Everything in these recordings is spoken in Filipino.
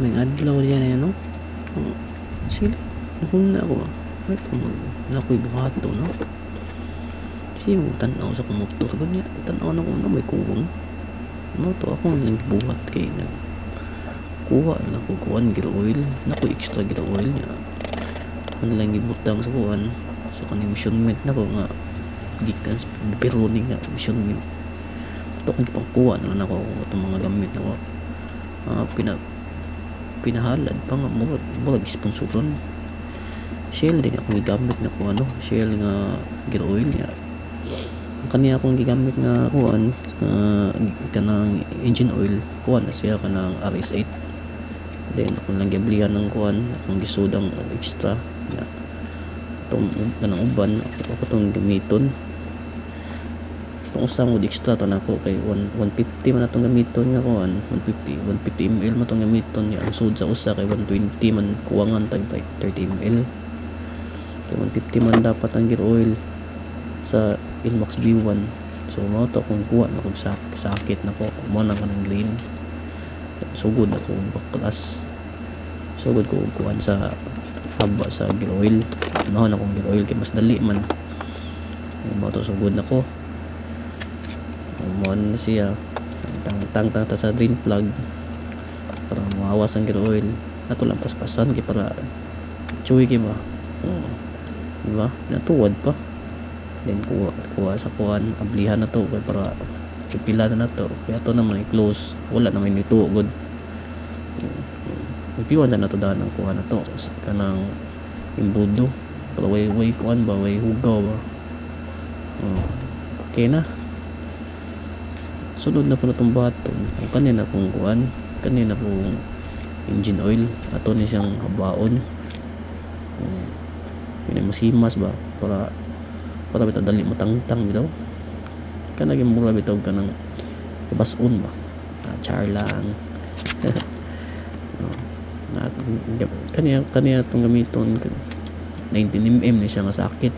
may adlaw diyan eh, no? Sila huna ko ay pamag nakoy buhato, no? Siya mo tanaw sa kumotor ganya, tanaw na ko na may kuwang mo to ako lang gibuhat kay na kuha na ko kuan gil oil nako extra gil oil niya ano lang gibutang sa kuan sa kaning measurement nako nga gikan pero ni nga measurement to kung pangkuha na nako itong mga gamit nako pinahalad pa nga murag sponsoron Shell din ako gigamit na ko ano Shell nga gear oil niya ang kaniya akong gigamit na kuan kanang engine oil kuan na siya kanang RS8 then akong lang giblihan ng kuan akong gisudang extra ya itong kanang uban ako itong gamiton itong usang wood extra to na ako kay 150 man itong gamiton nga kuan 150 ml man itong gamiton ya ang sud sa usa kay 120 man kuwangan tag 30 ml 150 man dapat ang gear oil sa Inmax B1 so mao to kung kuha na kung sakit na ko mo na kanang green sugod ako baklas sugod ko kuhan sa haba sa gear oil no na kung gear oil kay mas dali man mao to sugod na ko mo na siya tang ta sa drain plug para mawawas ang gear oil ato lang paspasan kay para chuy kay ba diba natuwad pa then kuha sa kuhan ablihan na to kaya para pipila na to kaya to naman i-close wala naman ito good ipiwan na to daan ang kuha na to kanang imbudo para way kuhan ba way hugaw ba okay na sunod na po na itong baton kanina pong kuhan kanina pong engine oil ato ni siyang habaon pinamasimas ba para bitaw dali mo tangtang bitaw kanang mura bitaw kanang basun ba char lang kaniya itong gamiton 19mm ni siya nga sakit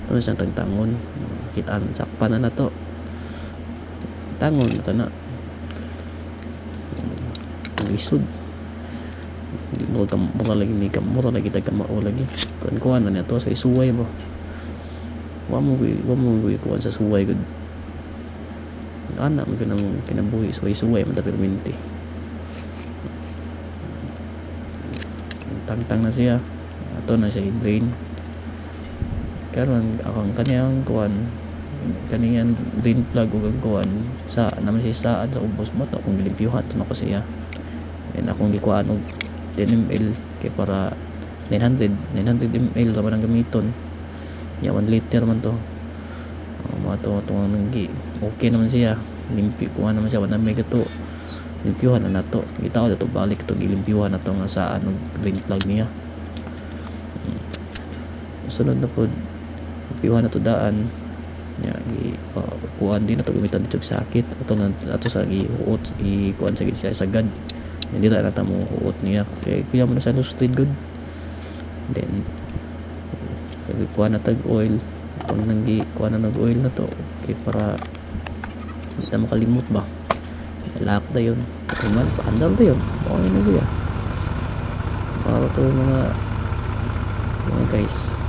ito siyang tagtangon kitaan sakpan na to tangon ito na isod hindi mura lagi tagkamao lagi kuhan na niya to sa isuway ba wa mo kuhan sa suway gud ana mo kinabuhi suway man ta perminti tangtang na siya ato na siya drain karon akong kaniyang kuhan kaniyang drain plug ug ang kuhan sa naman siya saan sa ubos mo to kung gilimpyuhan to na ko siya and akong gikuan og 10 ml kay para 900 ml raman ang gamiton ya 1 liter man to mato nanggi okay naman siya limpyo kuha naman siya wala may gato limpyuhan na nato kita ko to balik to gilimpyuhan na to nga saan og drain plug niya sunod na po limpyuhan na to daan ya kuhan din na to gamitan dito sakit ato sa kuhan sa siya sagad hindi na nata mo kuot niya kaya kuya mo na sa street good then kuha na tag oil kung kuha na nag oil na to okay para hindi na makalimot ba lock na yun kuman paandar na yun okay na siya para to mga guys